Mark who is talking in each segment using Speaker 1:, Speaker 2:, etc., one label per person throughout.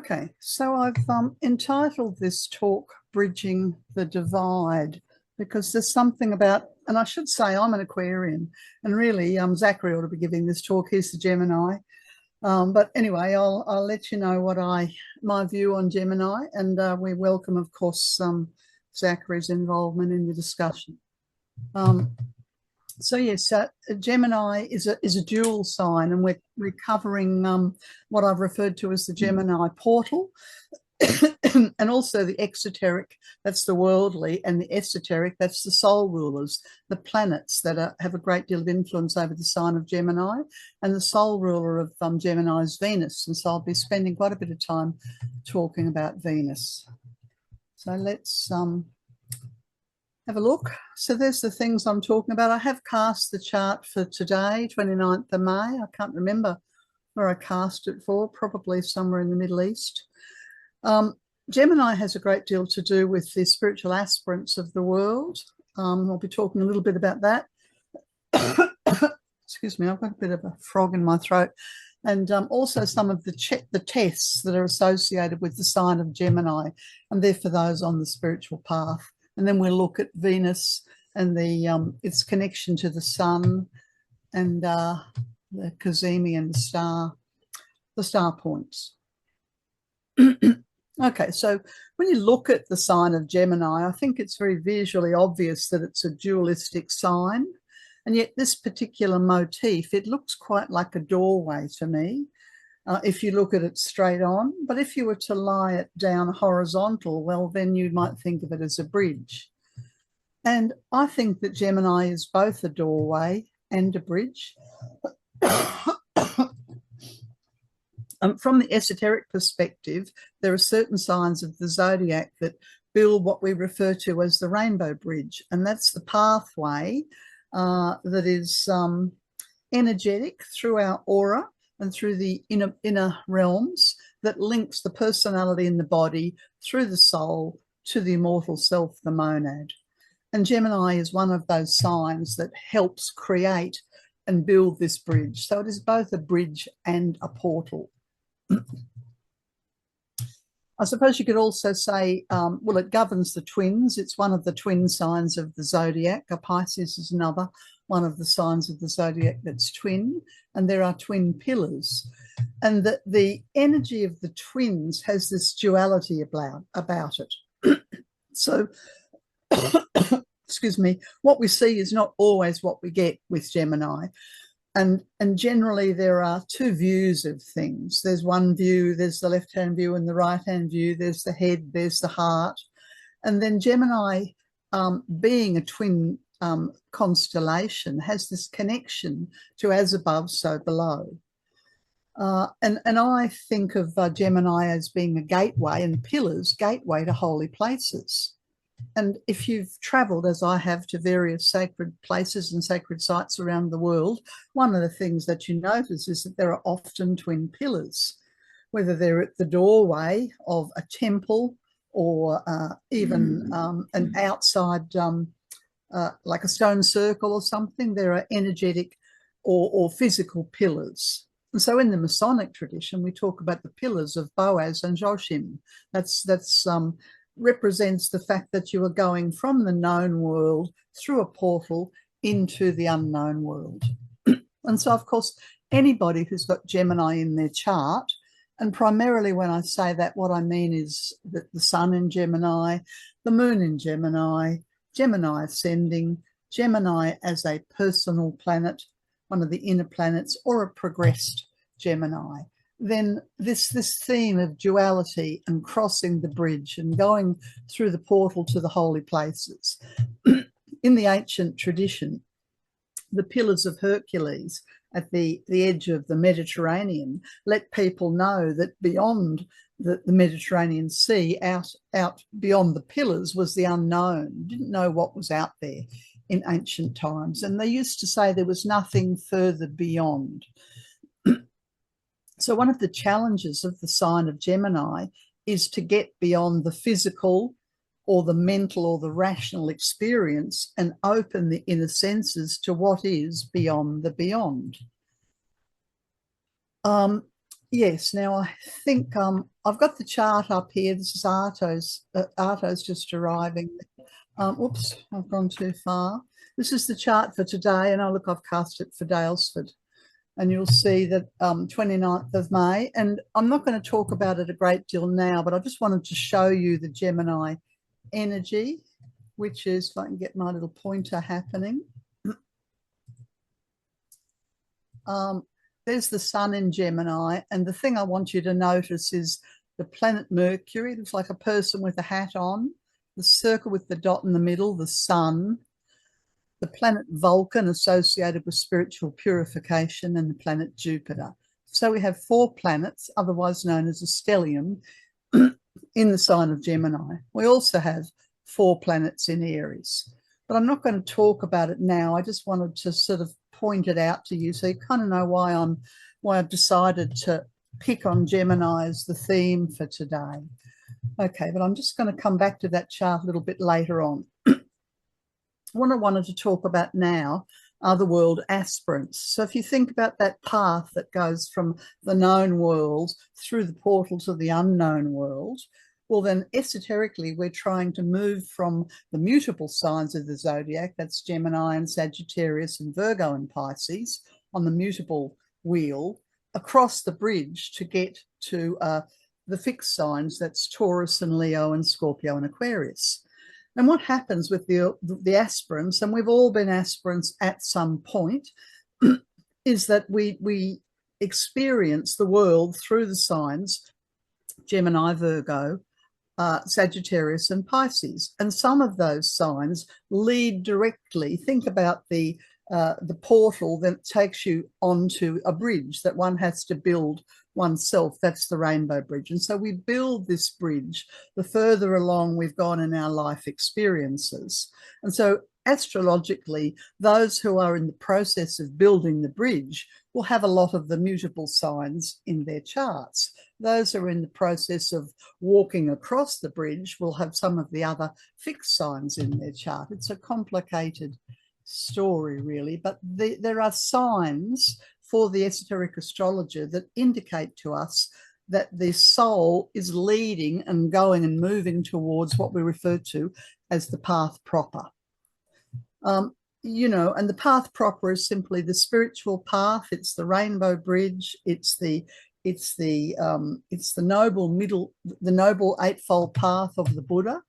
Speaker 1: Okay, so I've entitled this talk Bridging the Divide, because there's something about, and I should say I'm an Aquarian, and really Zachary ought to be giving this talk. He's the Gemini. But anyway, I'll let you know what my view on Gemini, and we welcome, of course, Zachary's involvement in the discussion. So yes, Gemini is a dual sign, and we're covering what I've referred to as the Gemini portal, and also the exoteric, that's the worldly, and the esoteric, that's the soul rulers, the planets that have a great deal of influence over the sign of Gemini, and the soul ruler of Gemini is Venus. And so I'll be spending quite a bit of time talking about Venus. So let's have a look. So there's the things I'm talking about. I have cast the chart for today, 29th of May. I can't remember where I cast it for, probably somewhere in the Middle East. Gemini has a great deal to do with the spiritual aspirants of the world. I'll be talking a little bit about that. Excuse me, I've got a bit of a frog in my throat. And also some of the tests that are associated with the sign of Gemini, and they're for those on the spiritual path. And then we'll look at Venus and its connection to the sun, and the cosmi and the star points. Okay, so when you look at the sign of Gemini, I think it's very visually obvious that it's a dualistic sign. And yet this particular motif, it looks quite like a doorway to me, if you look at it straight on. But if you were to lie it down horizontal, well, then you might think of it as a bridge. And I think that Gemini is both a doorway and a bridge. From the esoteric perspective, there are certain signs of the zodiac that build what we refer to as the rainbow bridge. And that's the pathway that is energetic through our aura and through the inner realms that links the personality in the body through the soul to the immortal self, the monad. And Gemini is one of those signs that helps create and build this bridge. So it is both a bridge and a portal. I suppose you could also say, well, it governs the twins. It's one of the twin signs of the zodiac. A Pisces is another one of the signs of the zodiac that's twin, and there are twin pillars. And the energy of the twins has this duality about it. So, excuse me, what we see is not always what we get with Gemini. And generally there are two views of things. There's one view, there's the left-hand view and the right-hand view, there's the head, there's the heart. And then Gemini, being a twin constellation, has this connection to as above, so below. And I think of Gemini as being a gateway, and pillars, gateway to holy places. And if you've travelled, as I have, to various sacred places and sacred sites around the world, one of the things that you notice is that there are often twin pillars, whether they're at the doorway of a temple or even an outside, like a stone circle or something. There are energetic or physical pillars. And so in the Masonic tradition, we talk about the pillars of Boaz and Joshim. That's represents the fact that you are going from the known world through a portal into the unknown world. And so, of course, anybody who's got Gemini in their chart, and primarily when I say that, what I mean is that the sun in Gemini, the moon in Gemini, Gemini ascending, Gemini as a personal planet, one of the inner planets, or a progressed Gemini, then this theme of duality and crossing the bridge and going through the portal to the holy places. In the ancient tradition, the pillars of Hercules at the edge of the Mediterranean let people know that beyond the Mediterranean Sea, out beyond the pillars, was the unknown. You didn't know what was out there in ancient times. And they used to say there was nothing further beyond. So one of the challenges of the sign of Gemini is to get beyond the physical or the mental or the rational experience and open the inner senses to what is beyond the beyond. Yes, now I think I've got the chart up here. This is Arto's just arriving. Oops, I've gone too far. This is the chart for today, and look, I've cast it for Daylesford. And you'll see that 29th of May. And I'm not going to talk about it a great deal now, but I just wanted to show you the Gemini energy, which is, if I can get my little pointer happening. There's the sun in Gemini, and the thing I want you to notice is the planet Mercury. It looks like a person with a hat on, the circle with the dot in the middle, the sun, the planet Vulcan associated with spiritual purification, and the planet Jupiter. So we have 4 planets, otherwise known as a stellium, in the sign of Gemini. We also have 4 planets in Aries, but I'm not going to talk about it now. I just wanted to sort of point it out to you so you kind of know why I've decided to pick on Gemini as the theme for today. Okay, but I'm just going to come back to that chart a little bit later on. What I wanted to talk about now are the world aspirants. So if you think about that path that goes from the known world through the portal to the unknown world, well, then esoterically, we're trying to move from the mutable signs of the zodiac, that's Gemini and Sagittarius and Virgo and Pisces, on the mutable wheel, across the bridge to get to the fixed signs, that's Taurus and Leo and Scorpio and Aquarius. And what happens with the aspirants, and we've all been aspirants at some point, is that we experience the world through the signs Gemini, Virgo, Sagittarius and Pisces. And some of those signs lead directly. Think about the portal that takes you onto a bridge that one has to build oneself. That's the rainbow bridge. And so we build this bridge the further along we've gone in our life experiences. And so astrologically, those who are in the process of building the bridge will have a lot of the mutable signs in their charts. Those who are in the process of walking across the bridge will have some of the other fixed signs in their chart. It's a complicated story, really, but there are signs for the esoteric astrologer that indicate to us that the soul is leading and going and moving towards what we refer to as the path proper. You know, and the path proper is simply the spiritual path. It's the rainbow bridge. It's the noble eightfold path of the Buddha.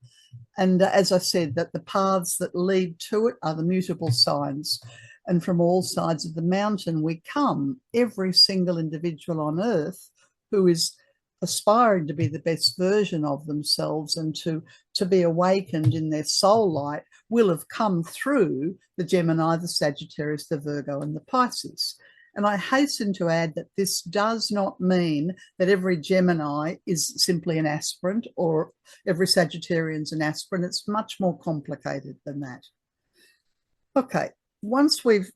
Speaker 1: And as I said, that the paths that lead to it are the mutable signs. And from all sides of the mountain we come, every single individual on earth who is aspiring to be the best version of themselves and to be awakened in their soul light will have come through the Gemini, the Sagittarius, the Virgo and the Pisces. And I hasten to add that this does not mean that every Gemini is simply an aspirant or every Sagittarian's an aspirant. It's much more complicated than that. Okay, once we've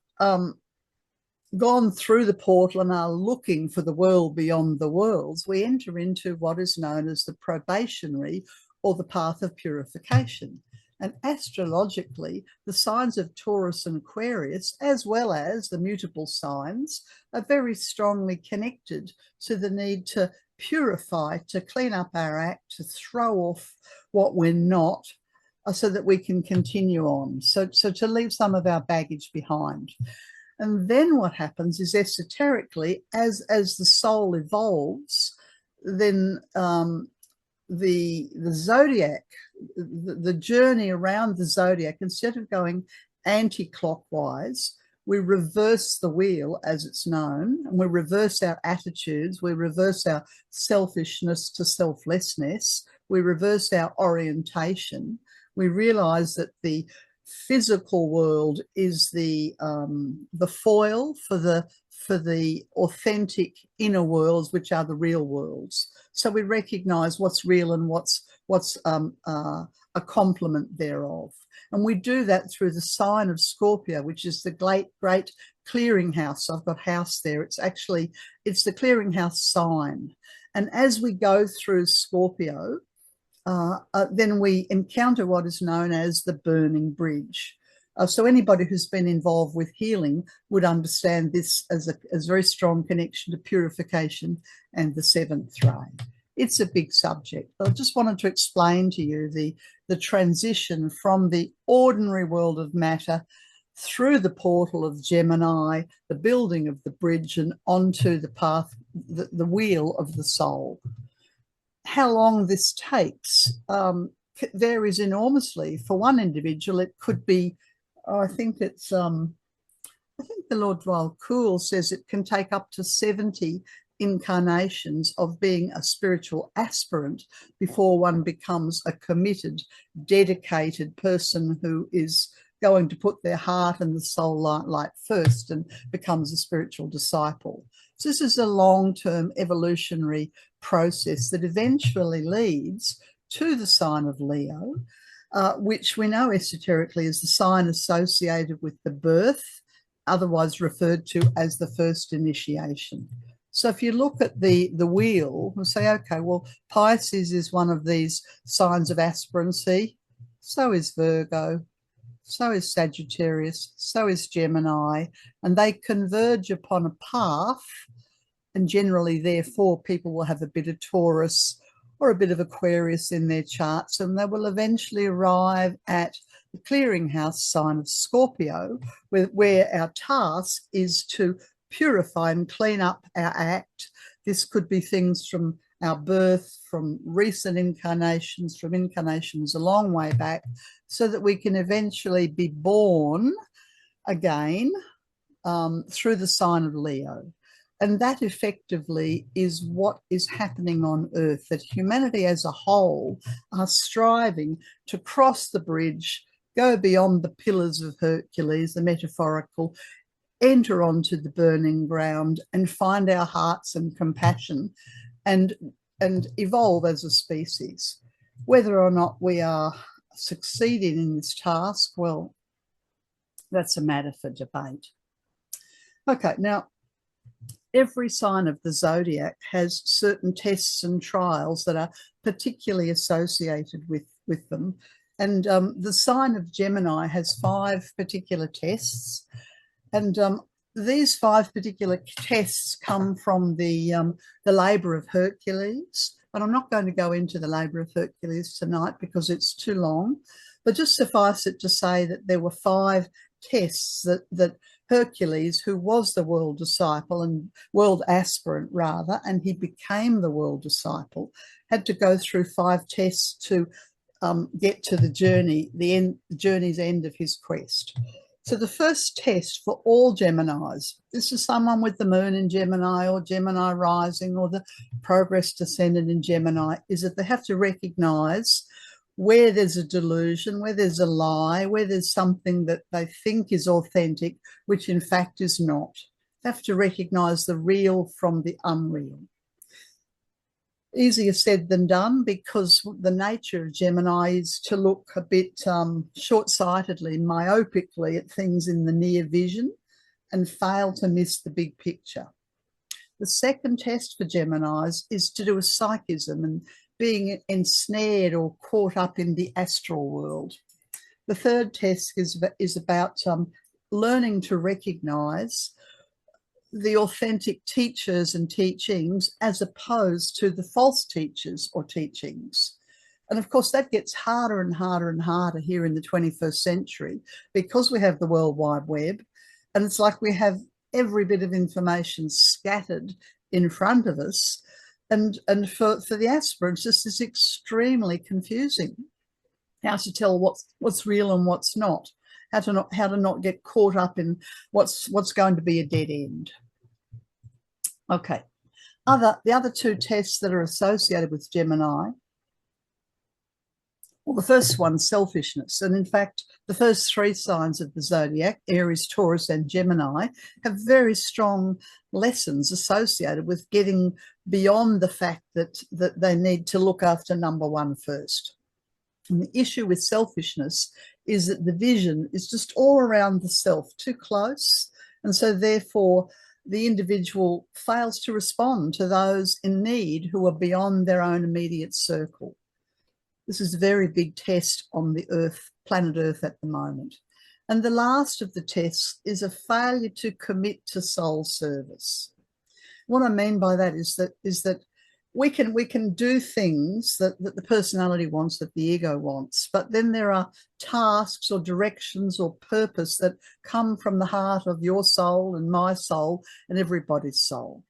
Speaker 1: gone through the portal and are looking for the world beyond the worlds, we enter into what is known as the probationary or the path of purification. And astrologically, the signs of Taurus and Aquarius, as well as the mutable signs, are very strongly connected to the need to purify, to clean up our act, to throw off what we're not, so that we can continue on. So to leave some of our baggage behind. And then what happens is esoterically, as the soul evolves, then the zodiac, the journey around the zodiac, instead of going anti-clockwise, we reverse the wheel, as it's known, and we reverse our attitudes, we reverse our selfishness to selflessness, we reverse our orientation. We realize that the physical world is the foil for the authentic inner worlds, which are the real worlds. So we recognize what's real and what's a complement thereof. And we do that through the sign of Scorpio, which is the great clearinghouse. I've got house there. It's the clearinghouse sign. And as we go through Scorpio, then we encounter what is known as the burning bridge. So anybody who's been involved with healing would understand this as a very strong connection to purification and the seventh ray. It's a big subject. I just wanted to explain to you the transition from the ordinary world of matter through the portal of Gemini, the building of the bridge, and onto the path, the wheel of the soul. How long this takes varies enormously. For one individual, it could be, I think the Lord Dwell says it can take up to 70 incarnations of being a spiritual aspirant before one becomes a committed, dedicated person who is going to put their heart and the soul light first and becomes a spiritual disciple. So this is a long-term evolutionary process that eventually leads to the sign of Leo, which we know esoterically is the sign associated with the birth, otherwise referred to as the first initiation. So if you look at the wheel and say, okay, well, Pisces is one of these signs of aspirancy, so is Virgo, so is Sagittarius, so is Gemini, and they converge upon a path, and generally, therefore, people will have a bit of Taurus or a bit of Aquarius in their charts, and they will eventually arrive at the clearinghouse sign of Scorpio, where our task is to purify and clean up our act. This could be things from our birth, from recent incarnations, from incarnations a long way back, so that we can eventually be born again through the sign of Leo. And that effectively is what is happening on Earth, that humanity as a whole are striving to cross the bridge, go beyond the pillars of Hercules, the metaphorical, enter onto the burning ground and find our hearts and compassion and evolve as a species. Whether or not we are succeeding in this task, well, that's a matter for debate. Okay, now, every sign of the zodiac has certain tests and trials that are particularly associated with them. And the sign of Gemini has 5 particular tests. And these 5 particular tests come from the labour of Hercules. But I'm not going to go into the labour of Hercules tonight because it's too long. But just suffice it to say that there were 5 tests that Hercules, who was the world disciple and world aspirant rather, and he became the world disciple, had to go through 5 tests to get to the journey's end of his quest. So the first test for all Geminis, this is someone with the moon in Gemini or Gemini rising or the progress descendant in Gemini, is that they have to recognize where there's a delusion, where there's a lie, where there's something that they think is authentic, which in fact is not. They have to recognize the real from the unreal. Easier said than done, because the nature of Gemini is to look a bit short-sightedly, myopically at things in the near vision and fail to miss the big picture. The second test for Geminis is to do with psychism and being ensnared or caught up in the astral world. The third test is about learning to recognize the authentic teachers and teachings as opposed to the false teachers or teachings. And of course, that gets harder and harder and harder here in the 21st century because we have the World Wide Web, and it's like we have every bit of information scattered in front of us. And for the aspirants, this is extremely confusing. How to tell what's real and what's not. How to not get caught up in what's going to be a dead end. Okay. The other 2 tests that are associated with Gemini. Well, the first one, selfishness. And in fact, the first 3 signs of the zodiac, Aries, Taurus, and Gemini, have very strong lessons associated with getting beyond the fact that they need to look after number 1 first. And the issue with selfishness is that the vision is just all around the self, too close. And so therefore, the individual fails to respond to those in need who are beyond their own immediate circle. This is a very big test on the Earth, planet Earth at the moment. And the last of the tests is a failure to commit to soul service. What I mean by that is that we can do things that the personality wants, that the ego wants, but then there are tasks or directions or purpose that come from the heart of your soul and my soul and everybody's soul.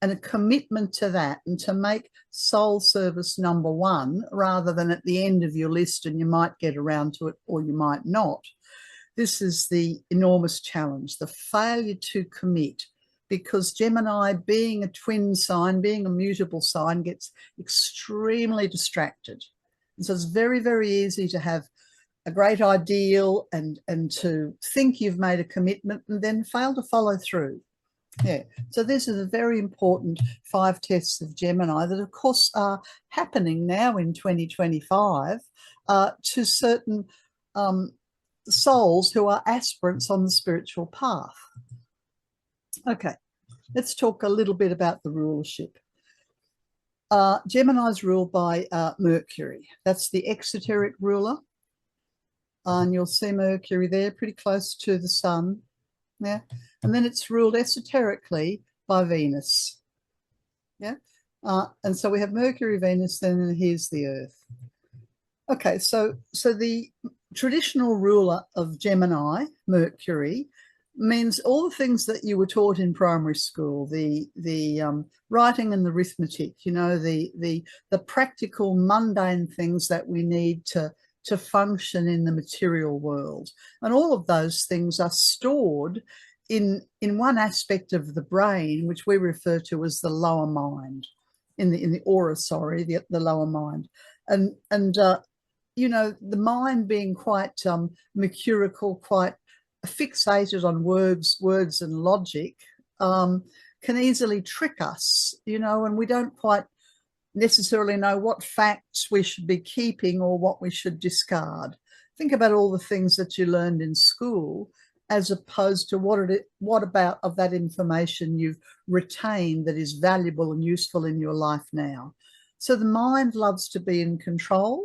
Speaker 1: And a commitment to that, and to make soul service number one rather than at the end of your list, and you might get around to it or you might not. This is the enormous challenge, the failure to commit, because Gemini, being a twin sign, being a mutable sign, gets extremely distracted. And so it's very, very easy to have a great ideal and to think you've made a commitment and then fail to follow through. Yeah, so this is a very important 5 tests of Gemini that, of course, are happening now in 2025 to certain souls who are aspirants on the spiritual path. Okay, let's talk a little bit about the rulership. Gemini is ruled by Mercury. That's the exoteric ruler. And you'll see Mercury there pretty close to the sun. Yeah, and then it's ruled esoterically by Venus. Yeah, and so we have Mercury, Venus, then here's the Earth. Okay, so the traditional ruler of Gemini, Mercury, means all the things that you were taught in primary school, the writing and the arithmetic, you know, the practical, mundane things that we need to function in the material world. And all of those things are stored in one aspect of the brain, which we refer to as the lower mind, in the aura, sorry, the lower mind. And you know, the mind being quite mercurical, quite fixated on words and logic, can easily trick us, you know, and we don't quite necessarily know what facts we should be keeping or what we should discard. Think about all the things that you learned in school, as opposed to what about of that information you've retained that is valuable and useful in your life now. So the mind loves to be in control.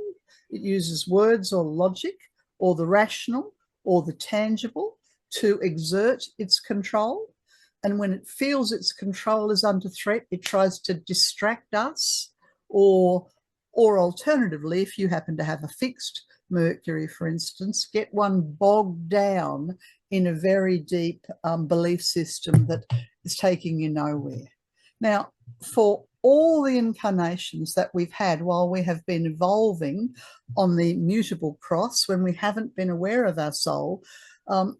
Speaker 1: It uses words or logic or the rational or the tangible to exert its control. And when it feels its control is under threat, it tries to distract us, or alternatively, if you happen to have a fixed Mercury, for instance, get one bogged down in a very deep belief system that is taking you nowhere. Now, for all the incarnations that we've had while we have been evolving on the mutable cross, when we haven't been aware of our soul,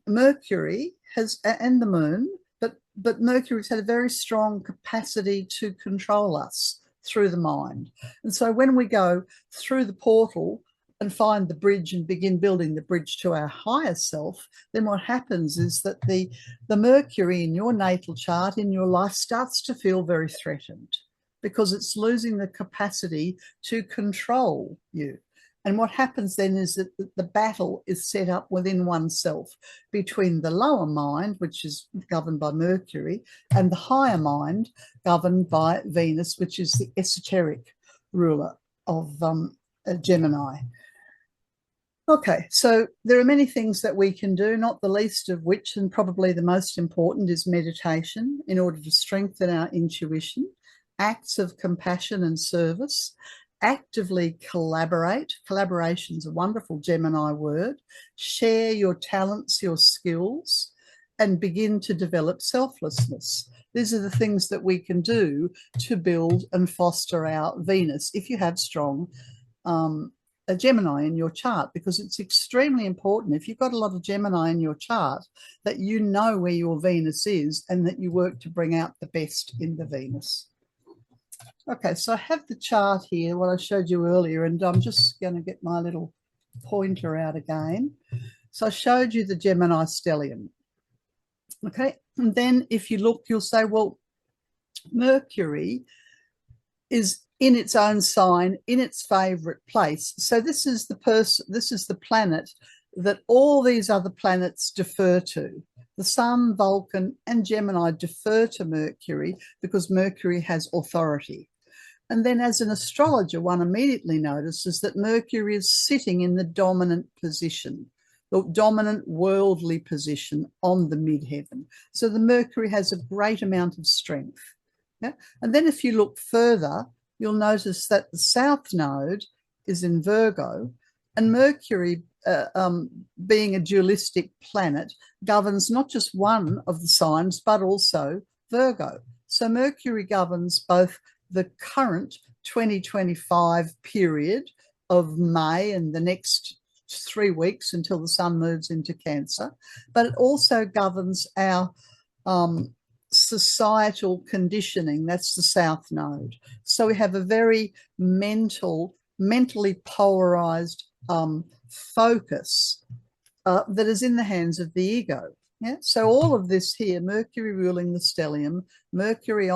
Speaker 1: Mercury has, and the moon, but Mercury's had a very strong capacity to control us through the mind. And so when we go through the portal and find the bridge and begin building the bridge to our higher self, then what happens is that the Mercury in your natal chart, in your life, starts to feel very threatened, because it's losing the capacity to control you. And what happens then is that the battle is set up within oneself between the lower mind, which is governed by Mercury, and the higher mind, governed by Venus, which is the esoteric ruler of Gemini. Okay, so there are many things that we can do, not the least of which, and probably the most important, is meditation, in order to strengthen our intuition, acts of compassion and service, actively collaborate. Collaboration is a wonderful Gemini word. Share your talents, your skills, and begin to develop selflessness. These are the things that we can do to build and foster our Venus if you have strong a Gemini in your chart, because it's extremely important, if you've got a lot of Gemini in your chart, that you know where your Venus is and that you work to bring out the best in the Venus. Okay, so I have the chart here, what I showed you earlier, and I'm just going to get my little pointer out again. So I showed you the Gemini stellium. Okay, and then if you look, you'll say, well, Mercury is in its own sign, in its favorite place. So this is the planet that all these other planets defer to. The Sun, Vulcan, and Gemini defer to Mercury because Mercury has authority. And then as an astrologer, one immediately notices that Mercury is sitting in the dominant position. the dominant worldly position on the midheaven. So the Mercury has a great amount of strength. Yeah? And then if you look further, you'll notice that the South Node is in Virgo, and Mercury, being a dualistic planet, governs not just one of the signs, but also Virgo. So Mercury governs both the current 2025 period of May and the next 3 weeks until the sun moves into Cancer, but it also governs our societal conditioning. That's the South Node. So we have a very mentally polarized focus that is in the hands of the ego. Yeah. So all of this here, Mercury ruling the stellium, Mercury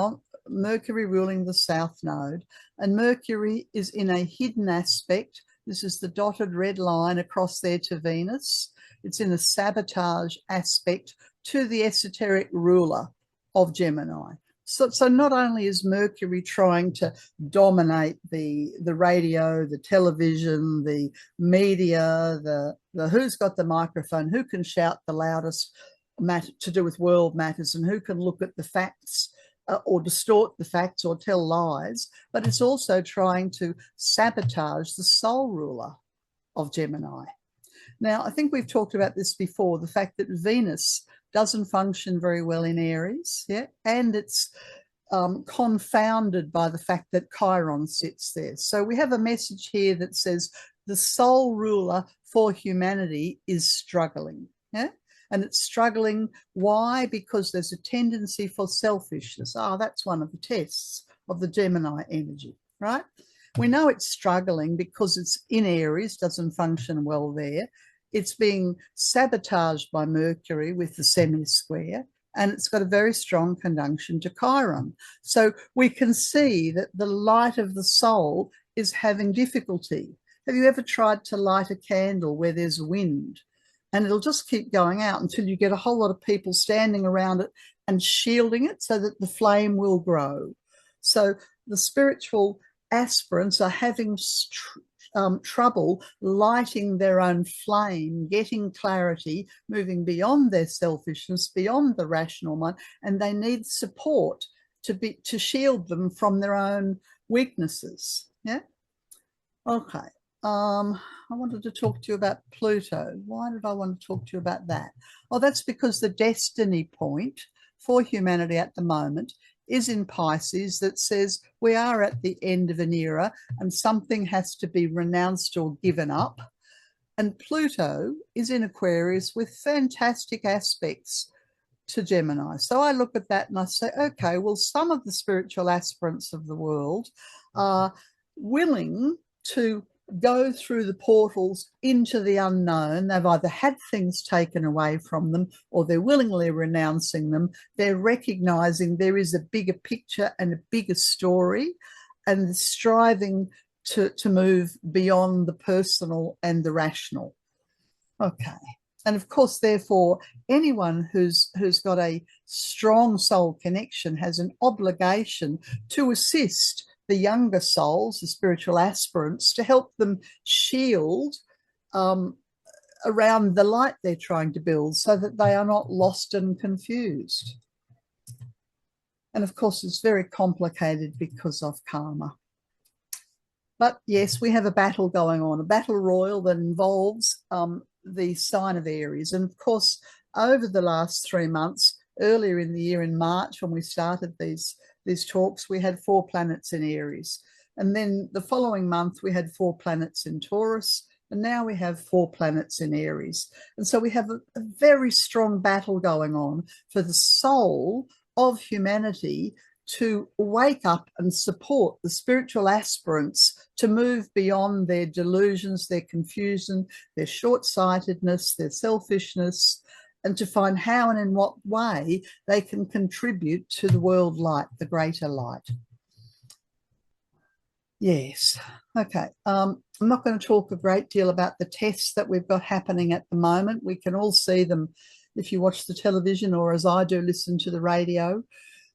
Speaker 1: ruling the South Node, and Mercury is in a hidden aspect. This is the dotted red line across there to Venus. It's in a sabotage aspect to the esoteric ruler of Gemini. So not only is Mercury trying to dominate the radio, the television, the media, the who's got the microphone, who can shout the loudest matter to do with world matters, and who can look at the facts or distort the facts or tell lies, but it's also trying to sabotage the soul ruler of Gemini. Now, I think we've talked about this before, the fact that Venus doesn't function very well in Aries, yeah, and it's confounded by the fact that Chiron sits there. So we have a message here that says the soul ruler for humanity is struggling, yeah, and it's struggling. Why? Because there's a tendency for selfishness. That's one of the tests of the Gemini energy, right? We know it's struggling because it's in Aries, doesn't function well there. It's being sabotaged by Mercury with the semi-square, and it's got a very strong conjunction to Chiron. So we can see that the light of the soul is having difficulty. Have you ever tried to light a candle where there's wind? And it'll just keep going out until you get a whole lot of people standing around it and shielding it so that the flame will grow. So the spiritual aspirants are having trouble lighting their own flame, getting clarity, moving beyond their selfishness, beyond the rational mind, and they need support to shield them from their own weaknesses. Yeah. Okay. I wanted to talk to you about Pluto. Why did I want to talk to you about that? Well, that's because the destiny point for humanity at the moment is in Pisces, that says we are at the end of an era and something has to be renounced or given up. And Pluto is in Aquarius with fantastic aspects to Gemini. So I look at that and I say, okay, well, some of the spiritual aspirants of the world are willing to go through the portals into the unknown. They've either had things taken away from them or they're willingly renouncing them. They're recognizing there is a bigger picture and a bigger story, and striving to move beyond the personal and the rational. Okay. And of course, therefore, anyone who's got a strong soul connection has an obligation to assist the younger souls, the spiritual aspirants, to help them shield around the light they're trying to build so that they are not lost and confused. And of course, it's very complicated because of karma. But yes, we have a battle going on, a battle royal that involves the sign of Aries. And of course, over the last 3 months, earlier in the year in March, when we started these talks, we had 4 planets in Aries. And then the following month, we had 4 planets in Taurus. And now we have 4 planets in Aries. And so we have a very strong battle going on for the soul of humanity to wake up and support the spiritual aspirants to move beyond their delusions, their confusion, their short-sightedness, their selfishness, and to find how and in what way they can contribute to the world light, the greater light. Yes. Okay. I'm not going to talk a great deal about the tests that we've got happening at the moment. We can all see them if you watch the television or, as I do, listen to the radio.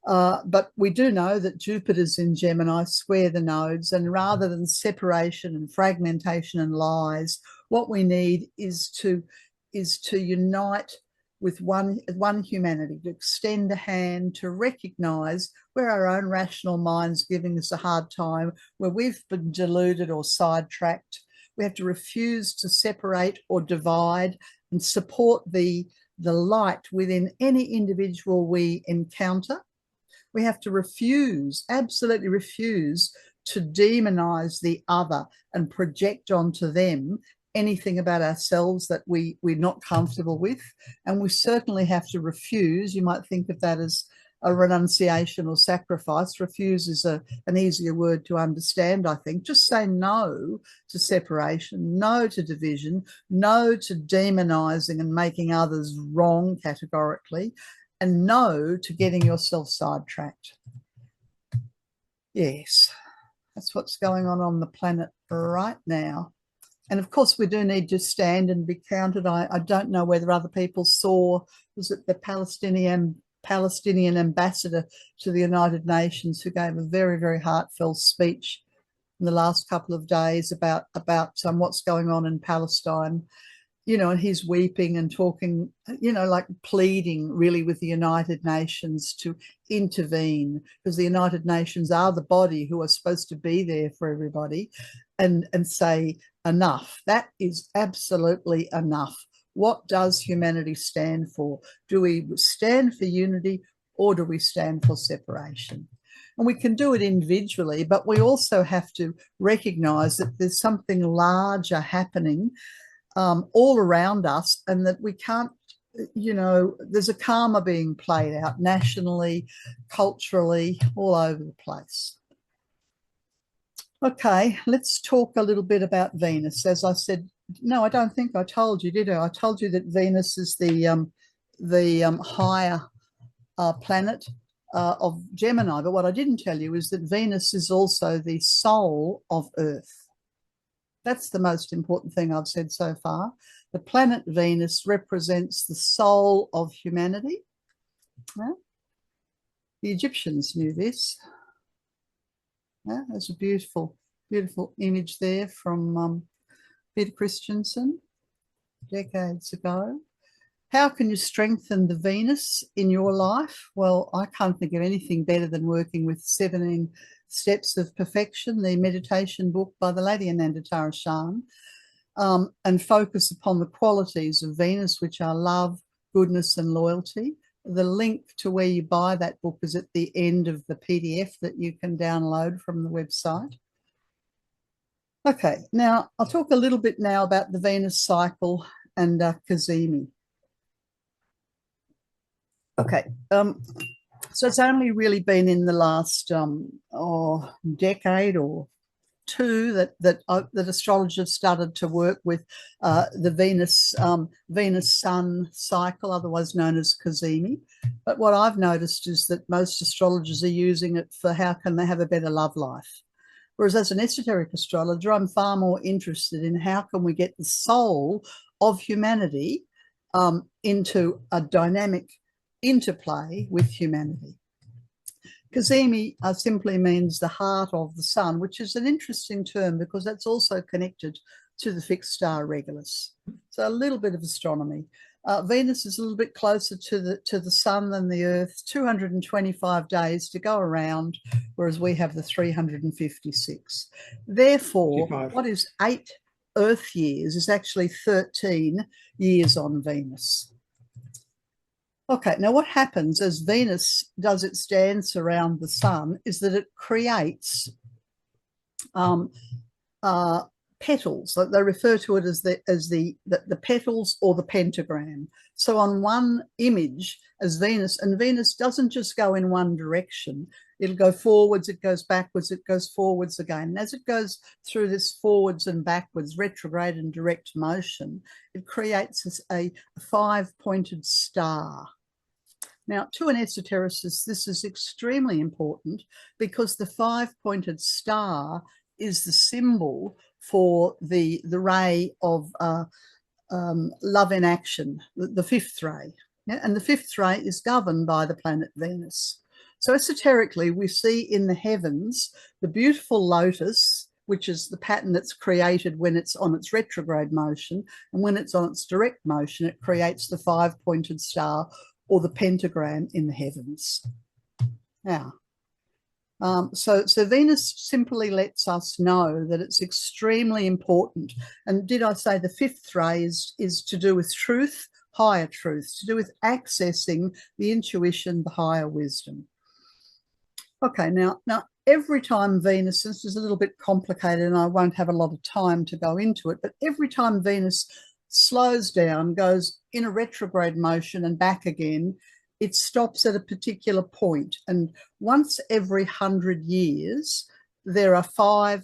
Speaker 1: But we do know that Jupiter's in Gemini, square the nodes, and rather than separation and fragmentation and lies, what we need is to is to unite with one humanity, to extend a hand, to recognize where our own rational mind's giving us a hard time, where we've been deluded or sidetracked. We have to refuse to separate or divide and support the light within any individual we encounter. We have to refuse, absolutely refuse, to demonize the other and project onto them anything about ourselves that we're not comfortable with. And we certainly have to refuse. You might think of that as a renunciation or sacrifice. Refuse is an easier word to understand, I think. Just say no to separation, no to division, no to demonizing and making others wrong categorically, and no to getting yourself sidetracked. Yes, that's what's going on the planet right now. And of course, we do need to stand and be counted. I don't know whether other people saw, was it the Palestinian ambassador to the United Nations, who gave a very, very heartfelt speech in the last couple of days about what's going on in Palestine. You know, and he's weeping and talking, you know, like pleading really with the United Nations to intervene, because the United Nations are the body who are supposed to be there for everybody, and say enough. That is absolutely enough. What does humanity stand for? Do we stand for unity, or do we stand for separation? And we can do it individually, but we also have to recognize that there's something larger happening all around us, and that we can't, you know, there's a karma being played out nationally, culturally, all over the place. Okay, let's talk a little bit about Venus. As I said, no, I don't think I told you, did I? I told you that Venus is the higher planet of Gemini, but what I didn't tell you is that Venus is also the soul of Earth. That's the most important thing I've said so far. The planet Venus represents the soul of humanity. Yeah. The Egyptians knew this. Yeah, there's a beautiful, beautiful image there from Peter Christensen decades ago. How can you strengthen the Venus in your life? Well, I can't think of anything better than working with 17 Steps of Perfection, the meditation book by the lady Ananditara Shan, and focus upon the qualities of Venus, which are love, goodness, and loyalty. The link to where you buy that book is at the end of the PDF that you can download from the website. Okay, now I'll talk a little bit now about the Venus cycle and Cazimi. Okay, so it's only really been in the last decade or two that astrologers started to work with the Venus-Sun cycle, otherwise known as Cazimi. But what I've noticed is that most astrologers are using it for how can they have a better love life. Whereas as an esoteric astrologer, I'm far more interested in how can we get the soul of humanity into a dynamic interplay with humanity. Cazimi simply means the heart of the sun, which is an interesting term because that's also connected to the fixed star Regulus. So a little bit of astronomy. Venus is a little bit closer to the sun than the Earth, 225 days to go around, whereas we have the 356. Therefore, 55. What is 8 Earth years is actually 13 years on Venus. Okay, now what happens as Venus does its dance around the sun is that it creates petals. They refer to it as the petals or the pentagram. So on one image as Venus, and Venus doesn't just go in one direction. It'll go forwards, it goes backwards, it goes forwards again. And as it goes through this forwards and backwards, retrograde and direct motion, it creates a 5-pointed star. Now, to an esotericist, this is extremely important because the 5-pointed star is the symbol for the ray of love in action, the 5th ray. Yeah? And the 5th ray is governed by the planet Venus. So esoterically, we see in the heavens the beautiful lotus, which is the pattern that's created when it's on its retrograde motion. And when it's on its direct motion, it creates the 5-pointed star or the pentagram in the heavens. Now, so Venus simply lets us know that it's extremely important. And did I say the fifth ray is to do with truth, higher truth, to do with accessing the intuition, the higher wisdom. Okay, now every time Venus, this is a little bit complicated and I won't have a lot of time to go into it, but every time Venus slows down, goes in a retrograde motion and back again, it stops at a particular point. And once every 100 years, there are 5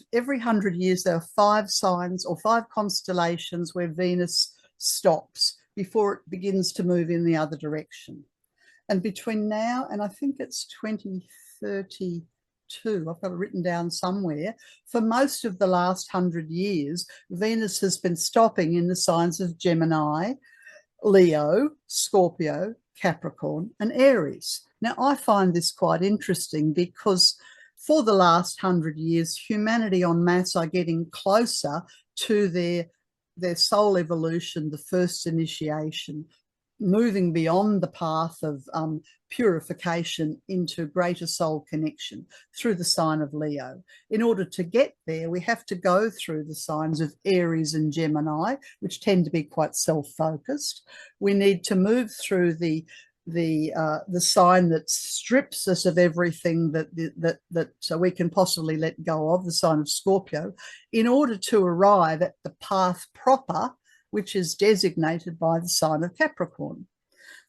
Speaker 1: signs or 5 constellations where Venus stops before it begins to move in the other direction. And between now and I think it's 2032, I've got it written down somewhere, for most of the last 100 years, Venus has been stopping in the signs of Gemini, Leo, Scorpio, Capricorn, and Aries. Now, I find this quite interesting because for the last 100 years, humanity en masse are getting closer to their soul evolution, the first initiation, moving beyond the path of purification into greater soul connection through the sign of Leo. In order to get there, we have to go through the signs of Aries and Gemini, which tend to be quite self-focused. We need to move through the sign that strips us of everything that so we can possibly let go of, the sign of Scorpio, in order to arrive at the path proper, which is designated by the sign of Capricorn.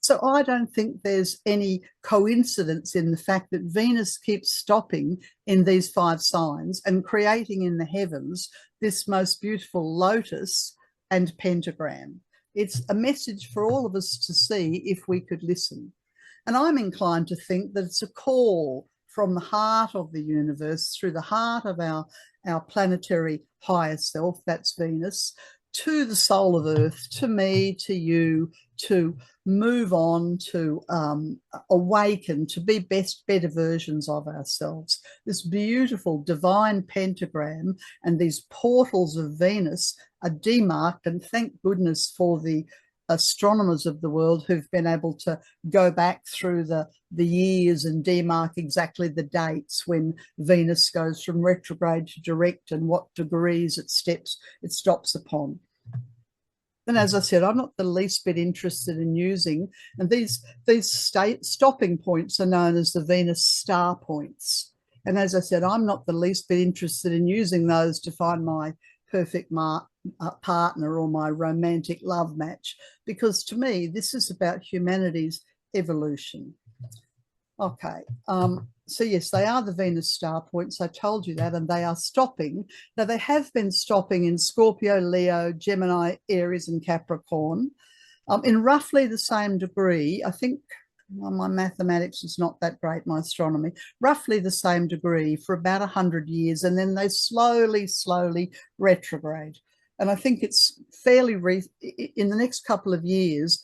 Speaker 1: So I don't think there's any coincidence in the fact that Venus keeps stopping in these 5 signs and creating in the heavens this most beautiful lotus and pentagram. It's a message for all of us to see if we could listen. And I'm inclined to think that it's a call from the heart of the universe, through the heart of our planetary higher self, that's Venus, to the soul of Earth, to me, to you, to move on, to awaken, to be better versions of ourselves. This beautiful divine pentagram and these portals of Venus are demarked, and thank goodness for the astronomers of the world who've been able to go back through the years and demark exactly the dates when Venus goes from retrograde to direct and what degrees it stops upon. And as I said, I'm not the least bit interested in using, and these stopping points are known as the Venus star points. And as I said, I'm not the least bit interested in using those to find my perfect partner or my romantic love match, because to me, this is about humanity's evolution. Okay, so yes, they are the Venus star points. I told you that, and they are stopping. Now, they have been stopping in Scorpio, Leo, Gemini, Aries, and Capricorn in roughly the same degree. I think, well, my mathematics is not that great, my astronomy, roughly the same degree for about 100 years, and then they slowly retrograde. And I think it's fairly, in the next couple of years,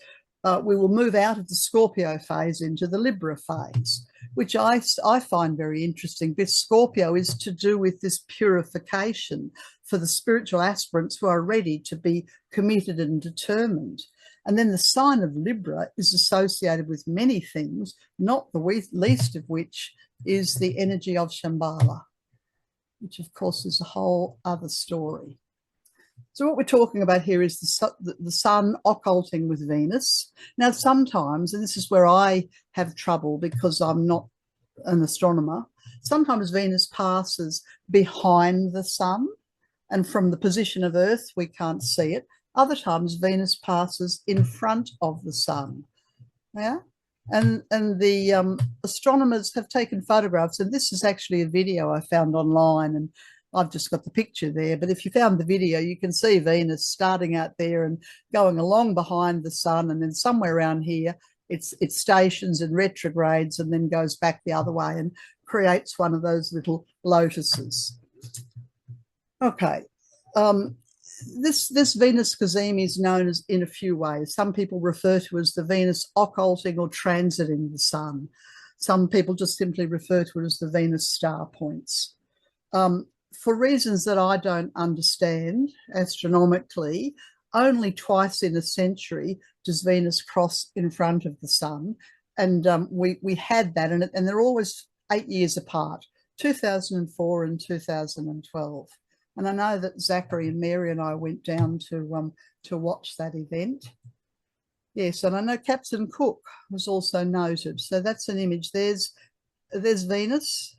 Speaker 1: we will move out of the Scorpio phase into the Libra phase, which I find very interesting. This Scorpio is to do with this purification for the spiritual aspirants who are ready to be committed and determined. And then the sign of Libra is associated with many things, not the least of which is the energy of Shambhala, which of course is a whole other story. So what we're talking about here is the sun occulting with Venus. Now, sometimes, and this is where I have trouble because I'm not an astronomer, sometimes Venus passes behind the sun, and from the position of Earth, we can't see it. Other times, Venus passes in front of the sun. Yeah. And the astronomers have taken photographs, and this is actually a video I found online, and I've just got the picture there, but if you found the video, you can see Venus starting out there and going along behind the sun, and then somewhere around here, it stations and retrogrades and then goes back the other way and creates one of those little lotuses. Okay, this Venus cazimi is known as in a few ways. Some people refer to it as the Venus occulting or transiting the sun. Some people just simply refer to it as the Venus star points. for reasons that I don't understand astronomically, only twice in a century does Venus cross in front of the sun. And we had that, and they're always 8 years apart, 2004 and 2012. And I know that Zachary and Mary and I went down to watch that event. Yes, and I know Captain Cook was also noted. So that's an image. There's Venus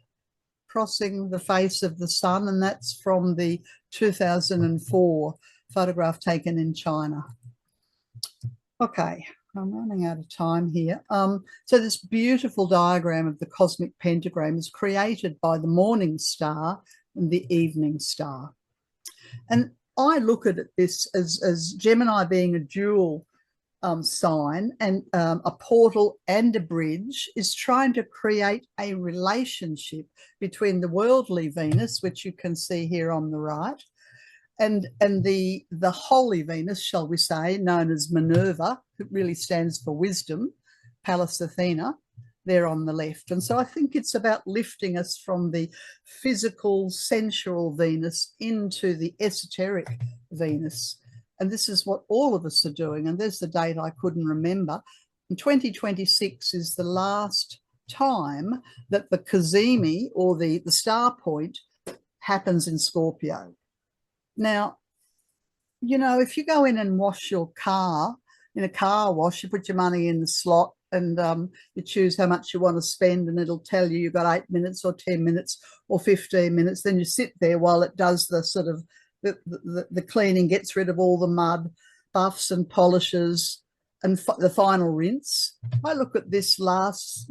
Speaker 1: crossing the face of the sun, and that's from the 2004 photograph taken in China. Okay, I'm running out of time here. So this beautiful diagram of the cosmic pentagram is created by the morning star and the evening star. And I look at this as Gemini being a dual sign, and a portal and a bridge is trying to create a relationship between the worldly Venus, which you can see here on the right, and the holy Venus, shall we say, known as Minerva, who really stands for wisdom, Pallas Athena, there on the left. And so I think it's about lifting us from the physical, sensual Venus into the esoteric Venus. And this is what all of us are doing. And there's the date I couldn't remember. And 2026 is the last time that the cazimi, or the star point, happens in Scorpio. Now, you know, if you go in and wash your car in a car wash, you put your money in the slot, and you choose how much you want to spend, and it'll tell you you've got 8 minutes or 10 minutes or 15 minutes. Then you sit there while it does the sort of the cleaning, gets rid of all the mud, buffs and polishes, and the final rinse. I look at this last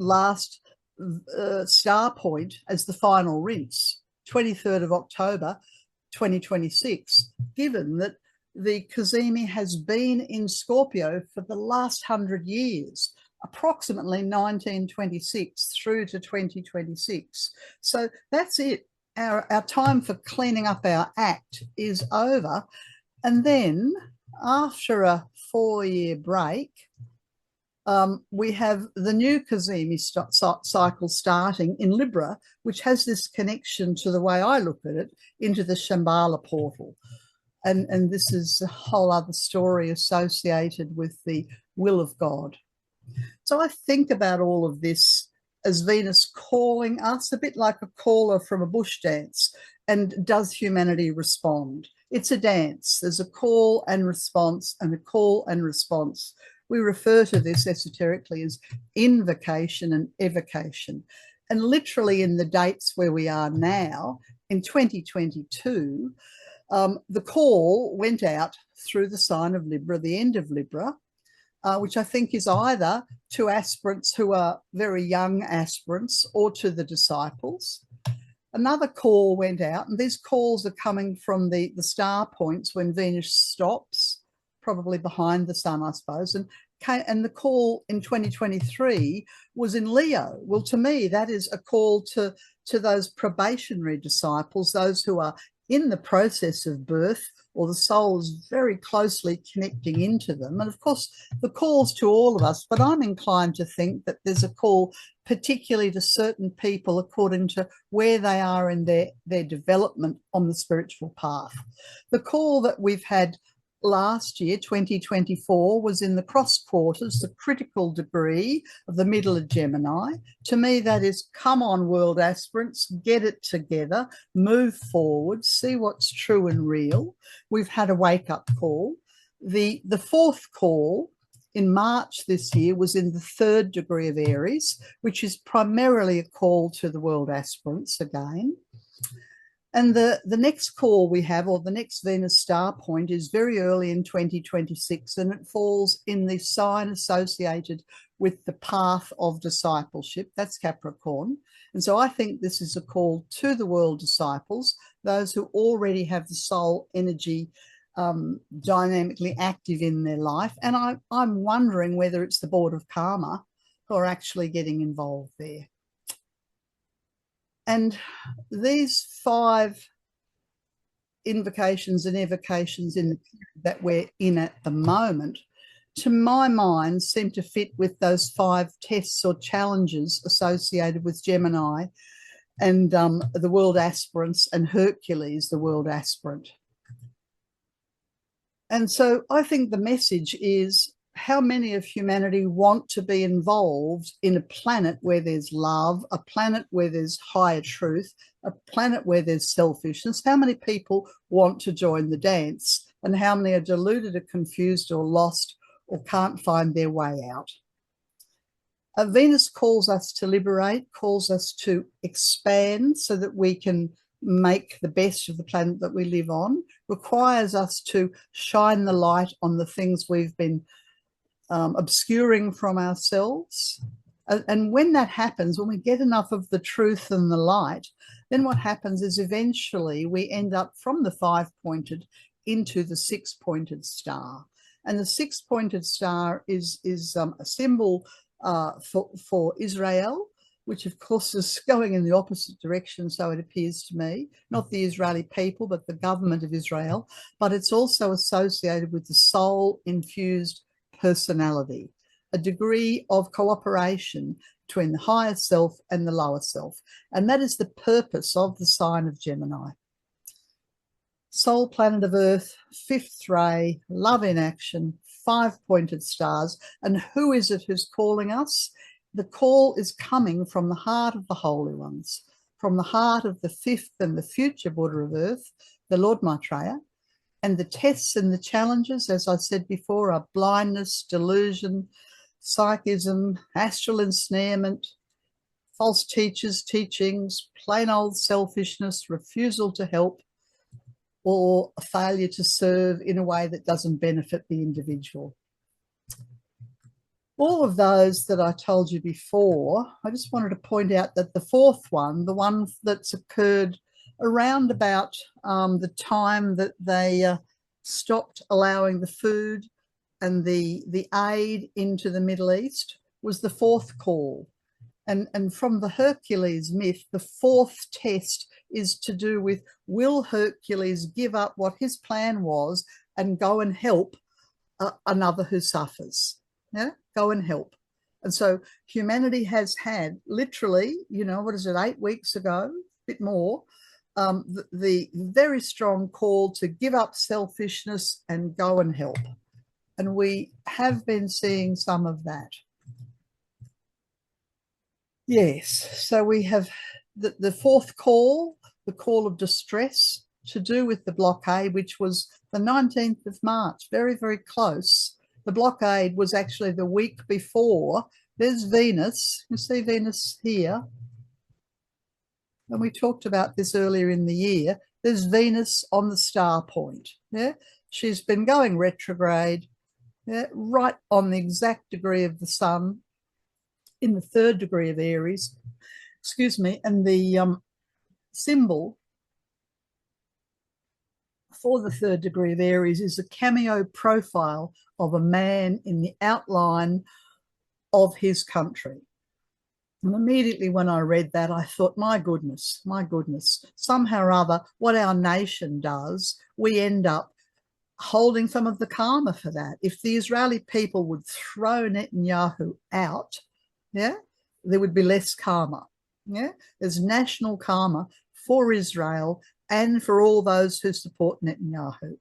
Speaker 1: star point as the final rinse, 23rd of October 2026, given that the cazimi has been in Scorpio for the last 100 years, approximately 1926 through to 2026. So that's it. Our time for cleaning up our act is over. And then after a 4-year break, we have the new cazimi cycle starting in Libra, which has this connection, to the way I look at it, into the Shambhala portal. And this is a whole other story associated with the will of God. So I think about all of this as Venus calling us, a bit like a caller from a bush dance. And does humanity respond? It's a dance. There's a call and response, and a call and response. We refer to this esoterically as invocation and evocation. And literally in the dates where we are now, in 2022, the call went out through the sign of Libra, the end of Libra, which I think is either to aspirants who are very young aspirants or to the disciples. Another call went out, and these calls are coming from the star points when Venus stops, probably behind the sun, I suppose. And the call in 2023 was in Leo. Well, to me, that is a call to those probationary disciples, those who are in the process of birth, or the soul is very closely connecting into them. And of course, the call's to all of us, but I'm inclined to think that there's a call particularly to certain people according to where they are in their development on the spiritual path. The call that we've had last year, 2024, was in the cross quarters, the critical degree of the middle of Gemini. To me, that is, come on, world aspirants, get it together, move forward, see what's true and real. We've had a wake-up call. The fourth call in March this year was in the 3rd degree of Aries, which is primarily a call to the world aspirants again. And the next call we have, or the next Venus star point, is very early in 2026, and it falls in the sign associated with the path of discipleship. That's Capricorn. And so I think this is a call to the world disciples, those who already have the soul energy dynamically active in their life. And I'm wondering whether it's the Board of Karma who are actually getting involved there. And these 5 invocations and evocations in the period that we're in at the moment, to my mind, seem to fit with those 5 tests or challenges associated with Gemini and the world aspirants, and Hercules, the world aspirant. And so I think the message is, how many of humanity want to be involved in a planet where there's love, a planet where there's higher truth, a planet where there's selfishness? How many people want to join the dance? And how many are deluded or confused or lost or can't find their way out? Venus calls us to liberate, calls us to expand so that we can make the best of the planet that we live on, requires us to shine the light on the things we've been obscuring from ourselves. And when that happens, when we get enough of the truth and the light, then what happens is eventually we end up from the 5-pointed into the 6-pointed star. And the 6-pointed star is a symbol for Israel, which of course is going in the opposite direction, so it appears to me, not the Israeli people, but the government of Israel. But it's also associated with the soul-infused personality, a degree of cooperation between the higher self and the lower self. And that is the purpose of the sign of Gemini. Soul planet of Earth, 5th ray, love in action, 5-pointed stars. And who is it who's calling us? The call is coming from the heart of the holy ones, from the heart of the 5th and the future Buddha of Earth, the Lord Maitreya. And the tests and the challenges, as I said before, are blindness, delusion, psychism, astral ensnarement, false teachers' teachings, plain old selfishness, refusal to help, or a failure to serve in a way that doesn't benefit the individual. All of those that I told you before, I just wanted to point out that the 4th one, the one that's occurred around about the time that they stopped allowing the food and the aid into the Middle East, was the 4th call. And from the Hercules myth, the 4th test is to do with, will Hercules give up what his plan was and go and help another who suffers? Yeah, go and help. And so humanity has had literally, you know, what is it, 8 weeks ago, a bit more, the very strong call to give up selfishness and go and help. And we have been seeing some of that. Yes, so we have the 4th call, the call of distress, to do with the blockade, which was the 19th of March, very, very close. The blockade was actually the week before. There's Venus. You see Venus here. And we talked about this earlier in the year. There's Venus on the star point. Yeah, she's been going retrograde, yeah, right on the exact degree of the sun, in the 3rd degree of Aries, excuse me, and the symbol for the 3rd degree of Aries is a cameo profile of a man in the outline of his country. And immediately when I read that, I thought, my goodness, somehow or other, what our nation does, we end up holding some of the karma for that. If the Israeli people would throw Netanyahu out, yeah, there would be less karma. Yeah, there's national karma for Israel and for all those who support Netanyahu.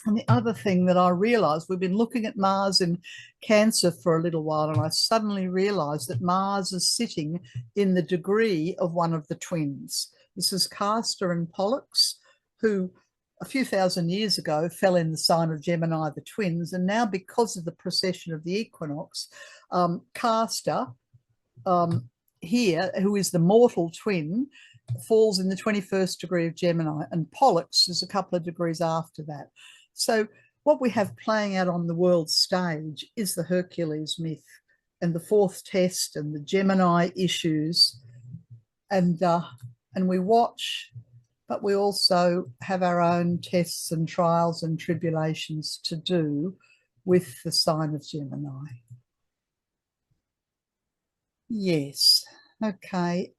Speaker 1: And the other thing that I realized, we've been looking at Mars in Cancer for a little while, and I suddenly realized that Mars is sitting in the degree of one of the twins. This is Castor and Pollux, who a few thousand years ago fell in the sign of Gemini, the twins. And now, because of the precession of the equinox, Castor here, who is the mortal twin, falls in the 21st degree of Gemini, and Pollux is a couple of degrees after that. So what we have playing out on the world stage is the Hercules myth and the 4th test and the Gemini issues. And we watch, but we also have our own tests and trials and tribulations to do with the sign of Gemini. Yes. Okay.